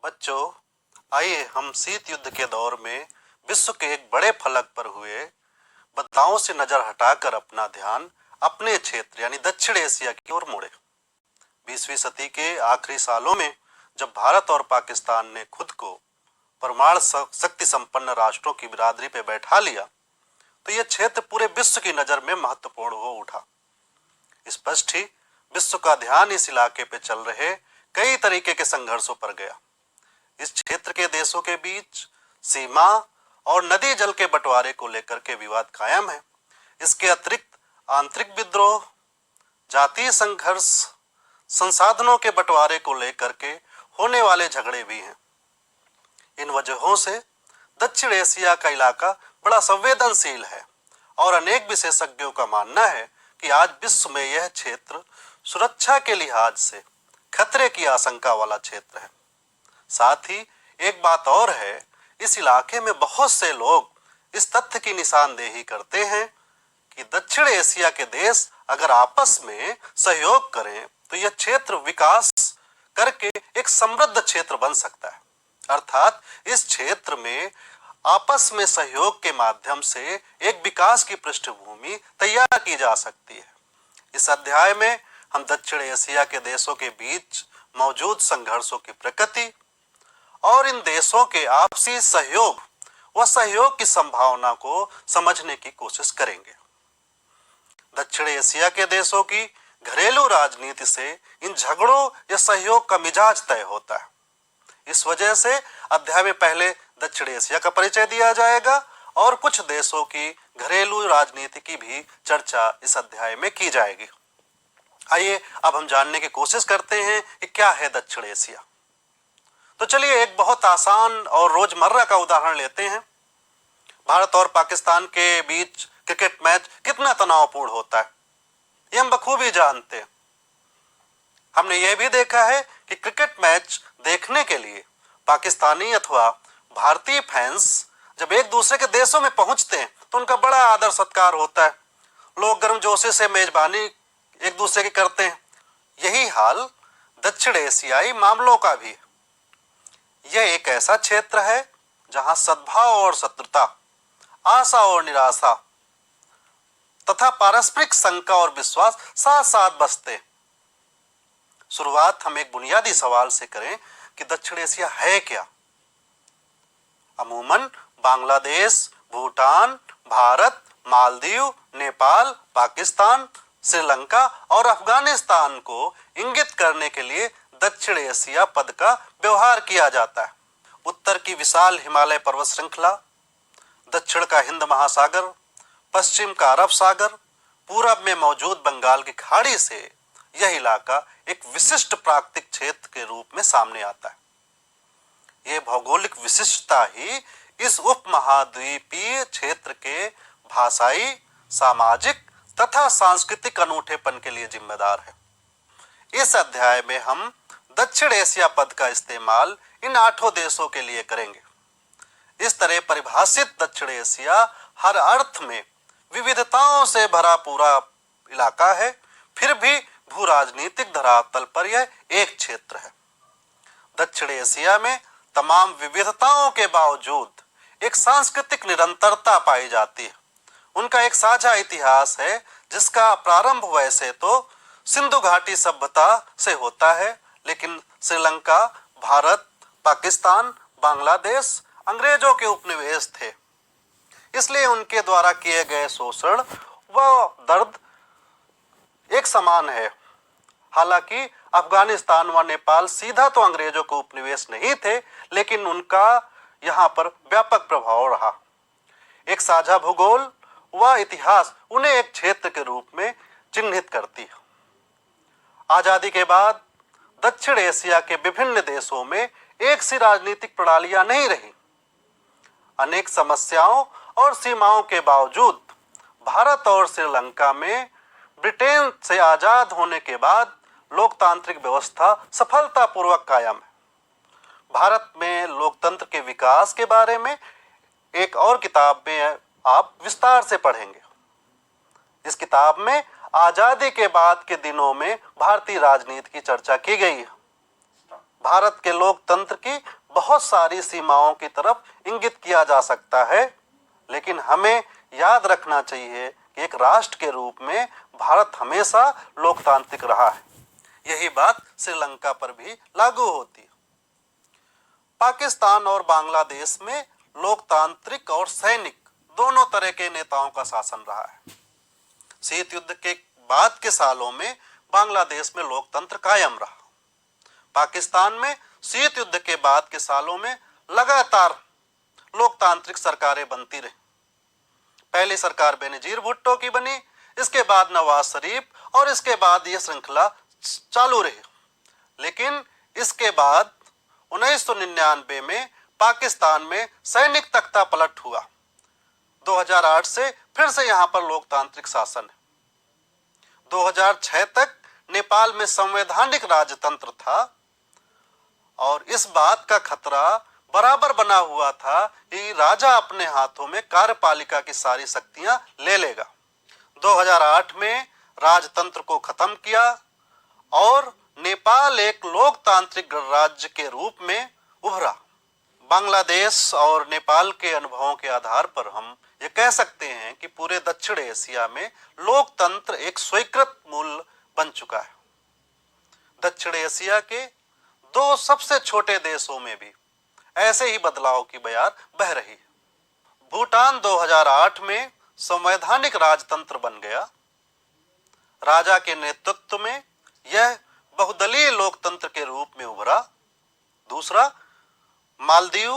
बच्चों, आइए हम शीत युद्ध के दौर में विश्व के एक बड़े फलक पर हुए बदलावों से नजर हटाकर अपना ध्यान अपने क्षेत्र यानी दक्षिण एशिया की ओर मोड़े। 20वीं सदी के आखिरी सालों में जब भारत और पाकिस्तान ने खुद को परमाणु शक्ति संपन्न राष्ट्रों की बिरादरी पर बैठा लिया, तो यह क्षेत्र पूरे विश्व की नजर में महत्वपूर्ण हो उठा। स्पष्ट ही विश्व का ध्यान इस इलाके पे चल रहे कई तरीके के संघर्षों पर गया। इस क्षेत्र के देशों के बीच सीमा और नदी जल के बंटवारे को लेकर के विवाद कायम है। इसके अतिरिक्त आंतरिक विद्रोह, जातीय संघर्ष, संसाधनों के बंटवारे को लेकर के होने वाले झगड़े भी हैं। इन वजहों से दक्षिण एशिया का इलाका बड़ा संवेदनशील है और अनेक विशेषज्ञों का मानना है कि आज विश्व में यह क्षेत्र सुरक्षा के लिहाज से खतरे की आशंका वाला क्षेत्र है। साथ ही एक बात और है, इस इलाके में बहुत से लोग इस तथ्य की निशानदेही करते हैं कि दक्षिण एशिया के देश अगर आपस में सहयोग करें तो यह क्षेत्र विकास करके एक समृद्ध क्षेत्र बन सकता है। अर्थात इस क्षेत्र में आपस में सहयोग के माध्यम से एक विकास की पृष्ठभूमि तैयार की जा सकती है। इस अध्याय में हम दक्षिण एशिया के देशों के बीच मौजूद संघर्षों की प्रकृति और इन देशों के आपसी सहयोग व सहयोग की संभावना को समझने की कोशिश करेंगे। दक्षिण एशिया के देशों की घरेलू राजनीति से इन झगड़ों या सहयोग का मिजाज तय होता है। इस वजह से अध्याय में पहले दक्षिण एशिया का परिचय दिया जाएगा और कुछ देशों की घरेलू राजनीति की भी चर्चा इस अध्याय में की जाएगी। आइए अब हम जानने की कोशिश करते हैं कि क्या है दक्षिण एशिया। तो चलिए एक बहुत आसान और रोजमर्रा का उदाहरण लेते हैं। भारत और पाकिस्तान के बीच क्रिकेट मैच कितना तनावपूर्ण होता है, ये हम बखूबी जानते हैं। हमने ये भी देखा है कि क्रिकेट मैच देखने के लिए पाकिस्तानी अथवा भारतीय फैंस जब एक दूसरे के देशों में पहुंचते हैं तो उनका बड़ा आदर सत्कार होता है। लोग गर्मजोशी से मेजबानी एक दूसरे की करते हैं। यही हाल दक्षिण एशियाई मामलों का भी है। यह एक ऐसा क्षेत्र है जहां सद्भाव और शत्रुता, आशा और निराशा तथा पारस्परिक शंका और विश्वास साथ साथ बसते हैं। शुरुआत हम एक बुनियादी सवाल से करें कि दक्षिण एशिया है क्या। अमूमन बांग्लादेश, भूटान, भारत, मालदीव, नेपाल, पाकिस्तान, श्रीलंका और अफगानिस्तान को इंगित करने के लिए दक्षिण एशिया पद का व्यवहार किया जाता है। उत्तर की विशाल हिमालय पर्वत श्रृंखला, दक्षिण का हिंद महासागर, पश्चिम का अरब सागर, पूरब में मौजूद बंगाल की खाड़ी से यह इलाका एक विशिष्ट प्राकृतिक क्षेत्र के रूप में सामने आता है। यह भौगोलिक विशिष्टता ही इस उपमहाद्वीपीय क्षेत्र के भाषाई, सामाजिक तथा सांस्कृतिक अनूठेपन के लिए जिम्मेदार है। इस अध्याय में हम दक्षिण एशिया पद का इस्तेमाल इन 8 देशों के लिए करेंगे। इस तरह परिभाषित दक्षिण एशिया हर अर्थ में विविधताओं से भरा पूरा इलाका है, फिर भी भू राजनीतिक धरातल पर यह एक क्षेत्र है। दक्षिण एशिया में तमाम विविधताओं के बावजूद एक सांस्कृतिक निरंतरता पाई जाती है। उनका एक साझा इतिहास है जिसका प्रारंभ वैसे तो सिंधु घाटी सभ्यता से होता है, लेकिन श्रीलंका, भारत, पाकिस्तान, बांग्लादेश अंग्रेजों के उपनिवेश थे, इसलिए उनके द्वारा किए गए शोषण व दर्द एक समान है। हालांकि अफगानिस्तान व नेपाल सीधा तो अंग्रेजों के उपनिवेश नहीं थे, लेकिन उनका यहाँ पर व्यापक प्रभाव रहा। एक साझा भूगोल व इतिहास उन्हें एक क्षेत्र के रूप में चिन्हित करती है। आजादी के बाद दक्षिण एशिया के विभिन्न देशों में एक सी राजनीतिक प्रणालियां नहीं रही। अनेक समस्याओं और सीमाओं के बावजूद भारत और श्रीलंका में ब्रिटेन से आजाद होने के बाद लोकतांत्रिक व्यवस्था सफलतापूर्वक कायम है। भारत में लोकतंत्र के विकास के बारे में एक और किताब में आप विस्तार से पढ़ेंगे। इस किताब में आजादी के बाद के दिनों में भारतीय राजनीति की चर्चा की गई है। भारत के लोकतंत्र की बहुत सारी सीमाओं की तरफ इंगित किया जा सकता है, लेकिन हमें याद रखना चाहिए कि एक राष्ट्र के रूप में भारत हमेशा लोकतांत्रिक रहा है। यही बात श्रीलंका पर भी लागू होती है। पाकिस्तान और बांग्लादेश में लोकतांत्रिक और सैनिक दोनों तरह के नेताओं का शासन रहा है। शीत युद्ध के बाद के सालों में बांग्लादेश में लोकतंत्र कायम रहा। पाकिस्तान में शीत युद्ध के बाद के सालों में लगातार लोकतांत्रिक सरकारें बनती रही। पहली सरकार बेनजीर भुट्टो की बनी, इसके बाद नवाज शरीफ और इसके बाद यह श्रृंखला चालू रही। लेकिन इसके बाद 1999 में पाकिस्तान में सैनिक तख्ता पलट हुआ। 2008 से फिर से यहां पर लोकतांत्रिक शासन है। 2006 तक नेपाल में संवैधानिक राजतंत्र था और इस बात का खतरा बराबर बना हुआ था कि राजा अपने हाथों में कार्यपालिका की सारी शक्तियां ले लेगा। 2008 में राजतंत्र को खत्म किया और नेपाल एक लोकतांत्रिक गणराज्य के रूप में उभरा। बांग्लादेश और नेपाल के अनुभवों के आधार पर हम ये कह सकते हैं कि पूरे दक्षिण एशिया में लोकतंत्र एक स्वीकृत मूल्य बन चुका है। दक्षिण एशिया के दो सबसे छोटे देशों में भी ऐसे ही बदलाव की बयार बह रही है। भूटान 2008 में संवैधानिक राजतंत्र बन गया। राजा के नेतृत्व में यह बहुदलीय लोकतंत्र के रूप में उभरा। दूसरा, मालदीव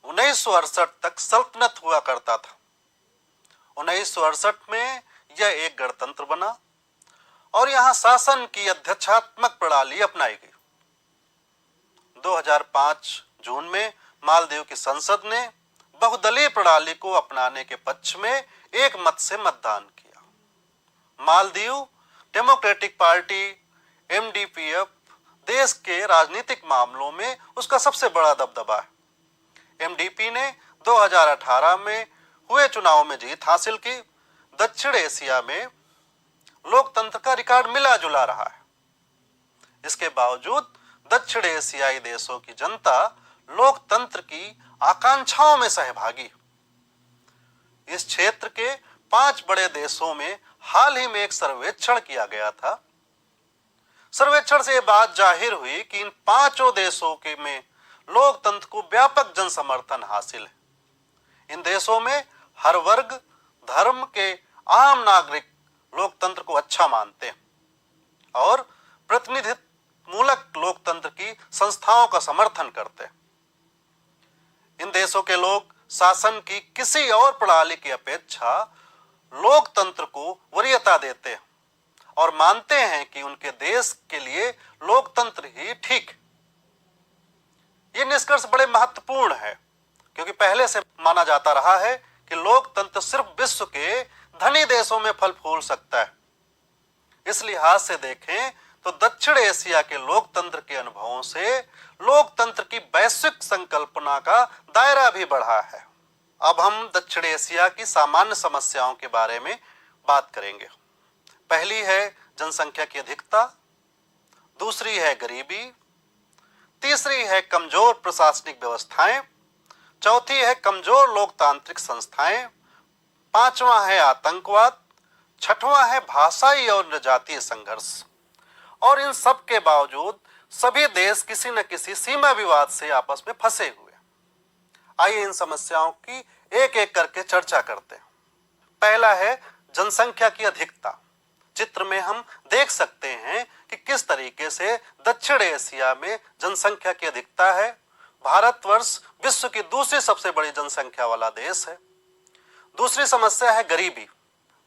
1968 तक सल्तनत हुआ करता था। 1968 में यह एक गणतंत्र बना और यहां शासन की अध्यक्षात्मक प्रणाली अपनाई गई। 2005 जून में मालदीव की संसद ने बहुदलीय प्रणाली को अपनाने के पक्ष में एक मत से मतदान किया। मालदीव डेमोक्रेटिक पार्टी एमडीपीएफ देश के राजनीतिक मामलों में उसका सबसे बड़ा दबदबा है। एमडीपी ने 2018 में हुए चुनाव में जीत हासिल की। दक्षिण एशिया में लोकतंत्र का रिकॉर्ड मिला जुला रहा है। इसके बावजूद दक्षिण एशियाई देशों की जनता लोकतंत्र की आकांक्षाओं में सहभागी। इस क्षेत्र के 5 बड़े देशों में हाल ही में एक सर्वेक्षण किया गया था। सर्वेक्षण से यह बात जाहिर हुई कि इन 5 देशों के में लोकतंत्र को व्यापक जन समर्थन हासिल है। इन देशों में हर वर्ग धर्म के आम नागरिक लोकतंत्र को अच्छा मानते हैं और प्रतिनिधित्व मूलक लोकतंत्र की संस्थाओं का समर्थन करते हैं। इन देशों के लोग शासन की किसी और प्रणाली की अपेक्षा लोकतंत्र को वरीयता देते हैं और मानते हैं कि उनके देश के लिए लोकतंत्र ही ठीक। ये निष्कर्ष बड़े महत्वपूर्ण है क्योंकि पहले से माना जाता रहा है कि लोकतंत्र सिर्फ विश्व के धनी देशों में फल फूल सकता है। इस लिहाज से देखें तो दक्षिण एशिया के लोकतंत्र के अनुभवों से लोकतंत्र की वैश्विक संकल्पना का दायरा भी बढ़ा है। अब हम दक्षिण एशिया की सामान्य समस्याओं के बारे में बात करेंगे। पहली है जनसंख्या की अधिकता, दूसरी है गरीबी, तीसरी है कमजोर प्रशासनिक व्यवस्थाएं, चौथी है कमजोर लोकतांत्रिक संस्थाएं, पांचवा है आतंकवाद, छठवां है भाषाई और जातीय संघर्ष। और इन सब के बावजूद सभी देश किसी न किसी सीमा विवाद से आपस में फंसे हुए। आइए इन समस्याओं की एक एक करके चर्चा करते हैं। पहला है जनसंख्या की अधिकता। चित्र में हम देख सकते हैं कि किस तरीके से दक्षिण एशिया में जनसंख्या की अधिकता है। भारतवर्ष विश्व की दूसरी सबसे बड़ी जनसंख्या वाला देश है। दूसरी समस्या है गरीबी।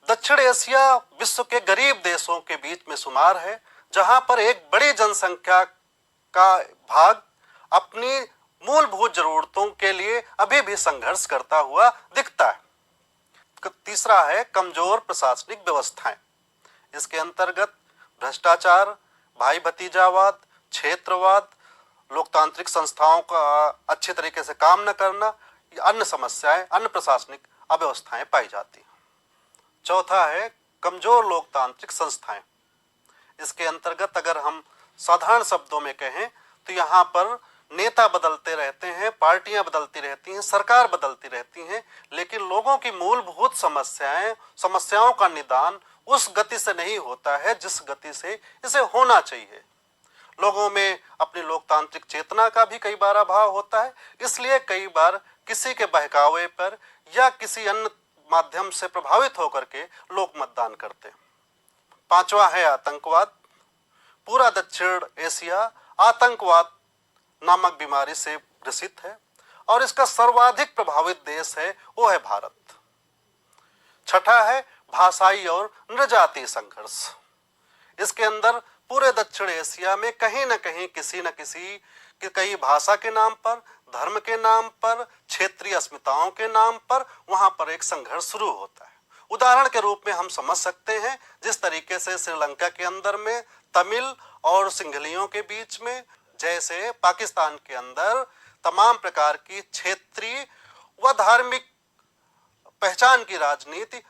दक्षिण एशिया विश्व के गरीब देशों के बीच में शुमार है, जहां पर एक बड़ी जनसंख्या का भाग अपनी मूलभूत जरूरतों के लिए अभी भी संघर्ष करता हुआ दिखता है। तीसरा है कमजोर प्रशासनिक व्यवस्थाएं। इसके अंतर्गत भ्रष्टाचार, भाई भतीजावाद, क्षेत्रवाद, लोकतांत्रिक संस्थाओं का अच्छे तरीके से काम न करना, अन्य समस्याएं, अन्य प्रशासनिक अव्यवस्थाएं पाई जाती हैं। चौथा है कमजोर लोकतांत्रिक संस्थाएं। इसके अंतर्गत अगर हम साधारण शब्दों में कहें तो यहाँ पर नेता बदलते रहते हैं, पार्टियां बदलती रहती हैं, सरकार बदलती रहती हैं, लेकिन लोगों की मूलभूत समस्याओं का निदान उस गति से नहीं होता है जिस गति से इसे होना चाहिए। लोगों में अपनी लोकतांत्रिक चेतना का भी कई बार अभाव होता है, इसलिए कई बार किसी के बहकावे पर या किसी अन्य माध्यम से प्रभावित होकर के लोग मतदान करते हैं। पांचवा है आतंकवाद। पूरा दक्षिण एशिया आतंकवाद नामक बीमारी से ग्रसित है और इसका सर्वाधिक प्रभावित देश है वो है भारत। छठा है भाषाई और नृजातीय संघर्ष। इसके अंदर पूरे दक्षिण एशिया में कहीं न कहीं किसी न किसी कई भाषा के नाम पर, धर्म के नाम पर, क्षेत्रीय अस्मिताओं के नाम पर वहां पर एक संघर्ष शुरू होता है। उदाहरण के रूप में हम समझ सकते हैं जिस तरीके से श्रीलंका के अंदर में तमिल और सिंहलियों के बीच में, जैसे पाकिस्तान के अंदर तमाम प्रकार की क्षेत्रीय व धार्मिक पहचान की राजनीति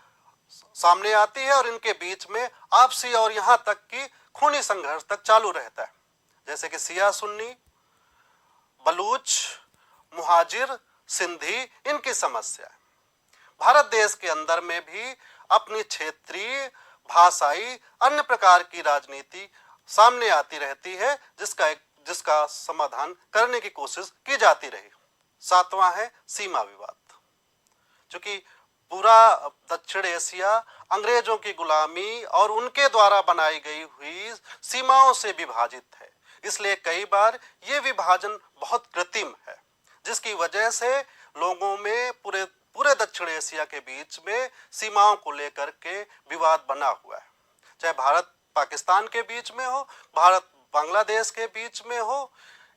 सामने आती है और इनके बीच में आपसी और यहां तक कि खूनी संघर्ष तक चालू रहता है। जैसे कि सिया सुन्नी, बलूच, मुहाजिर, सिंधी, इनकी समस्या है। भारत देश के अंदर में भी अपनी क्षेत्रीय, भाषाई, अन्य प्रकार की राजनीति सामने आती रहती है जिसका समाधान करने की कोशिश की जाती रही। सातवां है सीमा विवाद। क्योंकि पूरा दक्षिण एशिया अंग्रेजों की गुलामी और उनके द्वारा बनाई गई हुई सीमाओं से विभाजित है, इसलिए कई बार ये विभाजन बहुत कृत्रिम है, जिसकी वजह से लोगों में पूरे दक्षिण एशिया के बीच में सीमाओं को लेकर के विवाद बना हुआ है। चाहे भारत पाकिस्तान के बीच में हो, भारत बांग्लादेश के बीच में हो,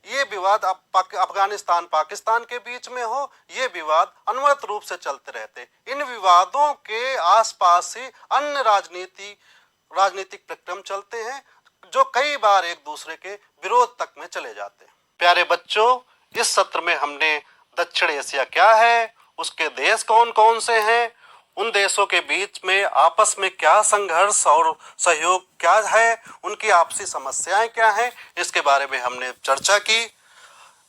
ये विवाद अफगानिस्तान पाकिस्तान के बीच में हो, ये विवाद अनवरत रूप से चलते रहते। इन विवादों के आसपास ही अन्य राजनीतिक प्रक्रम चलते हैं जो कई बार एक दूसरे के विरोध तक में चले जाते हैं। प्यारे बच्चों, इस सत्र में हमने दक्षिण एशिया क्या है, उसके देश कौन कौन से हैं, उन देशों के बीच में आपस में क्या संघर्ष और सहयोग क्या है, उनकी आपसी समस्याएं क्या हैं, इसके बारे में हमने चर्चा की।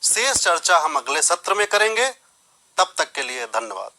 शेष चर्चा हम अगले सत्र में करेंगे। तब तक के लिए धन्यवाद।